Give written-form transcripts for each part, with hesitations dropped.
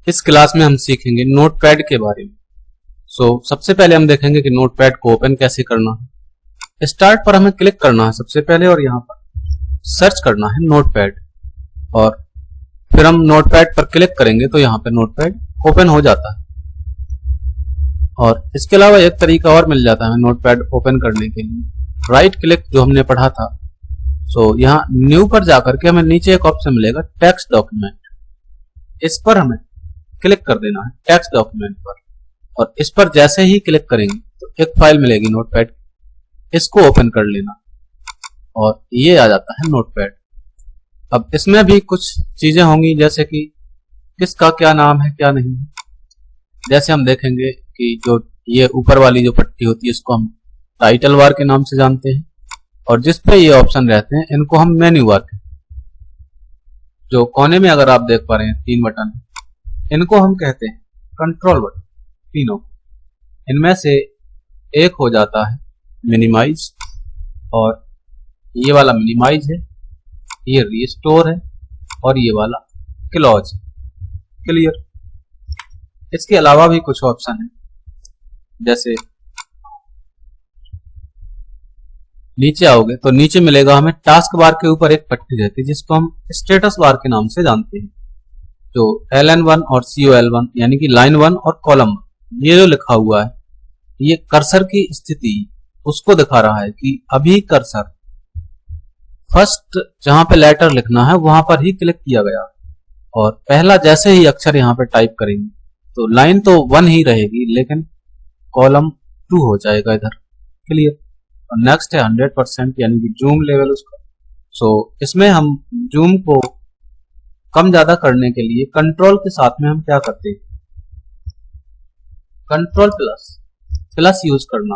इस क्लास में हम सीखेंगे नोटपैड के बारे में। सबसे पहले हम देखेंगे कि नोटपैड को ओपन कैसे करना है। स्टार्ट पर हमें क्लिक करना है सबसे पहले और यहाँ पर सर्च करना है नोटपैड और फिर हम नोटपैड पर क्लिक करेंगे तो यहाँ पे नोटपैड ओपन हो जाता है। और इसके अलावा एक तरीका और मिल जाता है नोटपैड ओपन करने के लिए, राइट क्लिक जो हमने पढ़ा था। यहाँ न्यू पर जाकर के हमें नीचे एक ऑप्शन मिलेगा टेक्स्ट डॉक्यूमेंट, इस पर हमें क्लिक कर देना है टेक्स्ट डॉक्यूमेंट पर और इस पर जैसे ही क्लिक करेंगे तो एक फाइल मिलेगी नोटपैड, इसको ओपन कर लेना और ये आ जाता है नोटपैड। अब इसमें भी कुछ चीजें होंगी जैसे कि किसका क्या नाम है क्या नहीं है। जैसे हम देखेंगे कि जो ये ऊपर वाली जो पट्टी होती है इसको हम टाइटल बार के नाम से जानते हैं और जिस पे ये ऑप्शन रहते हैं इनको हम मेन्यू बार कहते हैं। जो कोने में अगर आप देख पा रहे हैं 3 बटन इनको हम कहते हैं कंट्रोल बटन। तीनों इनमें से एक हो जाता है मिनिमाइज और ये वाला मिनिमाइज है, ये रिस्टोर है और ये वाला क्लोज। क्लियर। इसके अलावा भी कुछ ऑप्शन है जैसे नीचे आओगे तो नीचे मिलेगा हमें टास्क बार के ऊपर एक पट्टी रहती है जिसको हम स्टेटस बार के नाम से जानते हैं। जो LN1 और COL1 यानी कि लाइन 1 और कॉलम 1 ये जो लिखा हुआ है ये कर्सर की स्थिति उसको दिखा रहा है कि अभी कर्सर फर्स्ट जहां पे लेटर लिखना है वहां पर ही क्लिक किया गया और पहला जैसे ही अक्षर यहाँ पे टाइप करेंगे तो लाइन तो 1 ही रहेगी लेकिन कॉलम 2 हो जाएगा इधर। क्लियर। और नेक्स्ट है 100% यानी कि जूम लेवल उसका। इसमें हम जूम को कम ज्यादा करने के लिए कंट्रोल के साथ में हम क्या करते हैं कंट्रोल प्लस यूज करना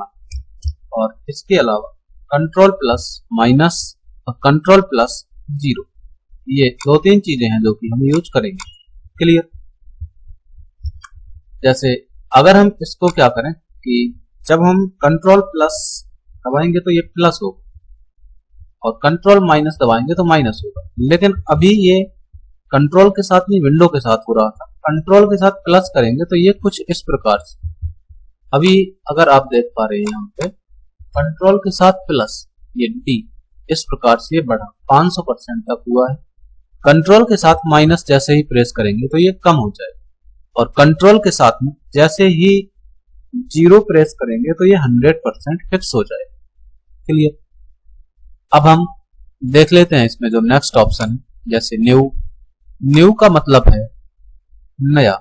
और इसके अलावा कंट्रोल प्लस माइनस और कंट्रोल प्लस 0 ये 2-3 चीजें हैं जो कि हम यूज करेंगे। क्लियर। जैसे अगर हम इसको क्या करें कि जब हम कंट्रोल प्लस दबाएंगे तो ये प्लस होगा और कंट्रोल माइनस दबाएंगे तो माइनस होगा, लेकिन अभी ये कंट्रोल के साथ नहीं विंडो के साथ हो रहा था। कंट्रोल के साथ प्लस करेंगे तो ये कुछ इस प्रकार से, अभी अगर आप देख पा रहे हैं यहाँ पे कंट्रोल के साथ प्लस ये D इस प्रकार से ये बढ़ा 500% तक हुआ है। कंट्रोल के साथ माइनस जैसे ही प्रेस करेंगे तो ये कम हो जाएगा और कंट्रोल के साथ में जैसे ही 0 प्रेस करेंगे तो ये 100% फिक्स हो जाएगा। क्लियर। अब हम देख लेते हैं इसमें जो नेक्स्ट ऑप्शन है जैसे न्यू का मतलब है नया,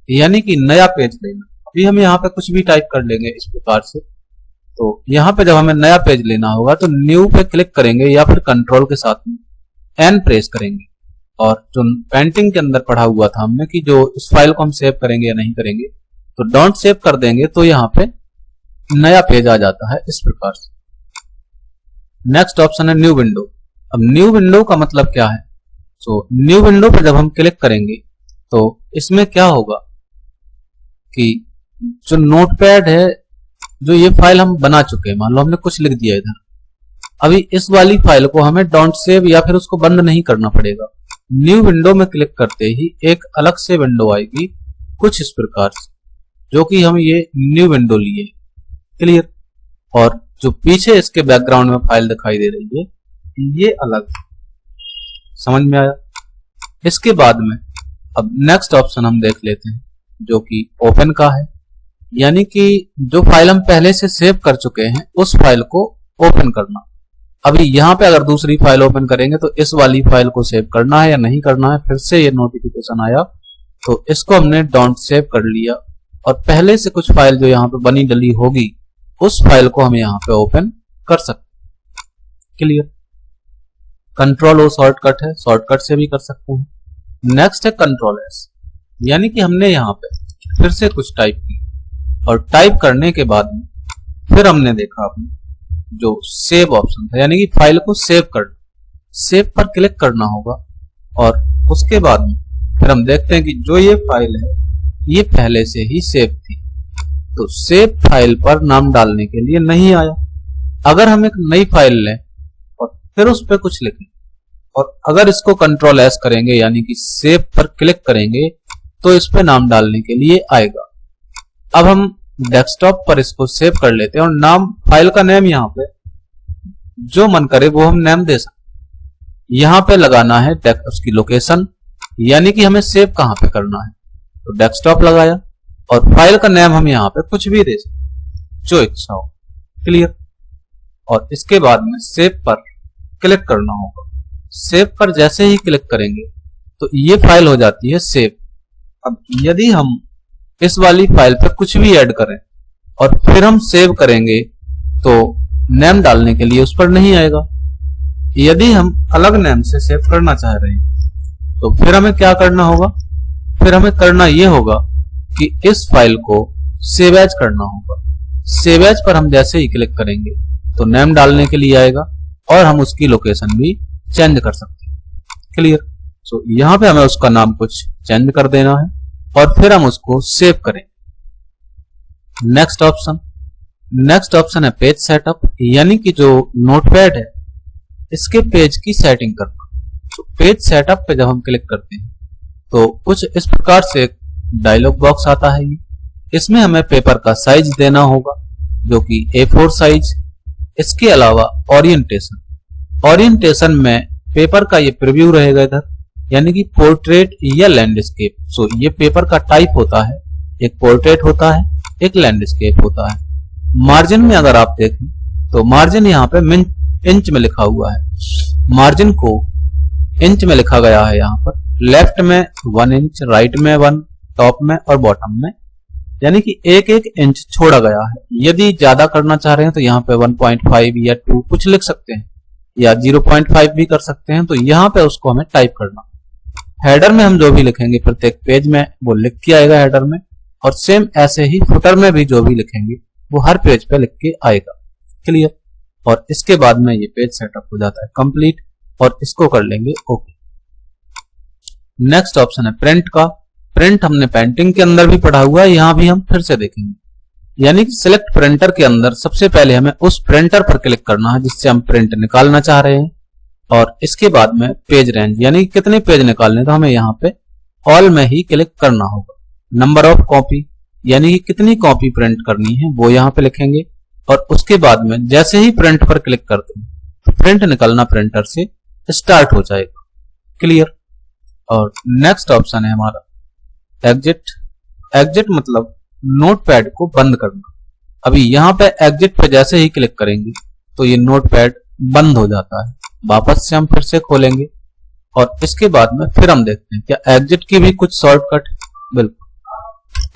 यानी कि नया पेज लेना। अभी हम यहाँ पे कुछ भी टाइप कर लेंगे इस प्रकार से, तो यहाँ पे जब हमें नया पेज लेना होगा तो न्यू पे क्लिक करेंगे या फिर कंट्रोल के साथ में N प्रेस करेंगे और जो पेंटिंग के अंदर पढ़ा हुआ था हमने कि जो इस फाइल को हम सेव करेंगे या नहीं करेंगे तो डोंट सेव कर देंगे तो यहाँ पे नया पेज आ जाता है इस प्रकार से। नेक्स्ट ऑप्शन है न्यू विंडो। अब न्यू विंडो का मतलब क्या है? न्यू विंडो पर जब हम क्लिक करेंगे तो इसमें क्या होगा कि जो नोटपैड है जो ये फाइल हम बना चुके हैं, मान लो हमने कुछ लिख दिया इधर, अभी इस वाली फाइल को हमें डोंट सेव या फिर उसको बंद नहीं करना पड़ेगा। न्यू विंडो में क्लिक करते ही एक अलग से विंडो आएगी कुछ इस प्रकार से, जो कि हम ये न्यू विंडो लिए। क्लियर। और जो पीछे इसके बैकग्राउंड में फाइल दिखाई दे रही है ये अलग। समझ में आया? इसके बाद में अब नेक्स्ट ऑप्शन हम देख लेते हैं जो कि ओपन का है, यानी कि जो फाइल हम पहले से सेव कर चुके हैं उस फाइल को ओपन करना। अभी यहाँ पे अगर दूसरी फाइल ओपन करेंगे तो इस वाली फाइल को सेव करना है या नहीं करना है, फिर से ये नोटिफिकेशन आया तो इसको हमने डोंट सेव कर लिया और पहले से कुछ फाइल जो यहाँ पे बनी डली होगी उस फाइल को हम यहाँ पे ओपन कर सकते। क्लियर। कंट्रोल ओ शॉर्टकट है, शॉर्टकट से भी कर सकते हैं। नेक्स्ट है कंट्रोल एस, यानी कि हमने यहाँ पे फिर से कुछ टाइप किया और टाइप करने के बाद में फिर हमने देखा अपने जो सेव ऑप्शन था, यानी कि फाइल को सेव करना, सेव पर क्लिक करना होगा और उसके बाद में फिर हम देखते हैं कि जो ये फाइल है ये पहले से ही सेव थी तो सेव फाइल पर नाम डालने के लिए नहीं आया। अगर हम एक नई फाइल लें और फिर उस पर कुछ लिखें और अगर इसको कंट्रोल एस करेंगे यानी कि सेव पर क्लिक करेंगे तो इस पे नाम डालने के लिए आएगा। अब हम डेस्कटॉप पर इसको सेव कर लेते हैं और नाम, फाइल का नेम यहाँ पे जो मन करे वो हम नेम दे सकते हैं। यहाँ पे लगाना है उसकी लोकेशन, यानी कि हमें सेव कहाँ पे करना है, तो डेस्कटॉप लगाया और फाइल का नेम हम यहाँ पे कुछ भी दे सकते जो इच्छा हो। क्लियर। और इसके बाद में सेव पर क्लिक करना होगा। सेव पर जैसे ही क्लिक करेंगे तो ये फाइल हो जाती है सेव। अब यदि हम इस वाली फाइल पे कुछ भी ऐड करें और फिर हम सेव करेंगे तो नेम डालने के लिए उस पर नहीं आएगा। यदि हम अलग नेम से सेव करना चाह रहे हैं तो फिर हमें क्या करना होगा, फिर हमें करना यह होगा कि इस फाइल को सेव एज करना होगा। सेव एज पर हम जैसे ही क्लिक करेंगे तो नेम डालने के लिए आएगा और हम उसकी लोकेशन भी चेंज कर सकते हैं। क्लियर। सो यहां पे हमें उसका नाम कुछ चेंज कर देना है और फिर हम उसको सेव करें। नेक्स्ट ऑप्शन है पेज सेटअप, यानी कि जो नोटपैड है इसके पेज की सेटिंग करना। तो पेज सेटअप पे जब हम क्लिक करते हैं तो कुछ इस प्रकार से एक डायलॉग बॉक्स आता है। इसमें हमें पेपर का साइज देना होगा जो कि A4 साइज। इसके अलावा ओरिएंटेशन में पेपर का ये प्रीव्यू रहेगा इधर, यानी कि पोर्ट्रेट या लैंडस्केप। सो ये पेपर का टाइप होता है, एक पोर्ट्रेट होता है, एक लैंडस्केप होता है। मार्जिन में अगर आप देखें तो मार्जिन यहाँ पे इंच में लिखा हुआ है। मार्जिन को इंच में लिखा गया है यहाँ पर, लेफ्ट में 1 इंच, राइट में 1, टॉप में और बॉटम में, यानी कि एक इंच छोड़ा गया है। यदि ज्यादा करना चाह रहे हैं तो यहाँ पे 1.5 या 2 कुछ लिख सकते हैं या 0.5 भी कर सकते हैं। तो यहाँ पे उसको हमें टाइप करना। हेडर में हम जो भी लिखेंगे प्रत्येक पेज में वो लिख के आएगा हेडर में, और सेम ऐसे ही फुटर में भी जो भी लिखेंगे वो हर पेज पे लिख के आएगा। क्लियर। और इसके बाद में ये पेज सेटअप हो जाता है कंप्लीट और इसको कर लेंगे ओके। नेक्स्ट ऑप्शन है प्रिंट का। प्रिंट हमने पेंटिंग के अंदर भी पढ़ा हुआ है, यहां भी हम फिर से देखेंगे। यानी कि सिलेक्ट प्रिंटर के अंदर सबसे पहले हमें उस प्रिंटर पर क्लिक करना है जिससे हम प्रिंट निकालना चाह रहे हैं, और इसके बाद में पेज रेंज यानी कि कितने पेज निकालने, तो हमें यहाँ पे ऑल में ही क्लिक करना होगा। नंबर ऑफ कॉपी यानी कि कितनी कॉपी प्रिंट करनी है वो यहाँ पे लिखेंगे, और उसके बाद में जैसे ही प्रिंट पर क्लिक करते हैं तो प्रिंट निकलना प्रिंटर से स्टार्ट हो जाएगा। क्लियर। और नेक्स्ट ऑप्शन है हमारा एग्जिट मतलब नोटपैड को बंद करना। अभी यहाँ पे एग्जिट पे जैसे ही क्लिक करेंगे तो ये नोटपैड बंद हो जाता है। वापस से हम फिर से खोलेंगे और इसके बाद में फिर हम देखते हैं क्या एग्जिट की भी कुछ शॉर्टकट। बिल्कुल,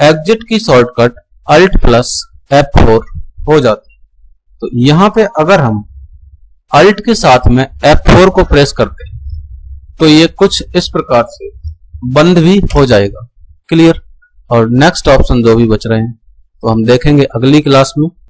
एग्जिट की शॉर्टकट Alt+F4 हो जाती है। तो यहाँ पे अगर हम Alt के साथ में F4 को प्रेस करते हैं तो ये कुछ इस प्रकार से बंद भी हो जाएगा। क्लियर। और नेक्स्ट ऑप्शन जो भी बच रहे हैं तो हम देखेंगे अगली क्लास में।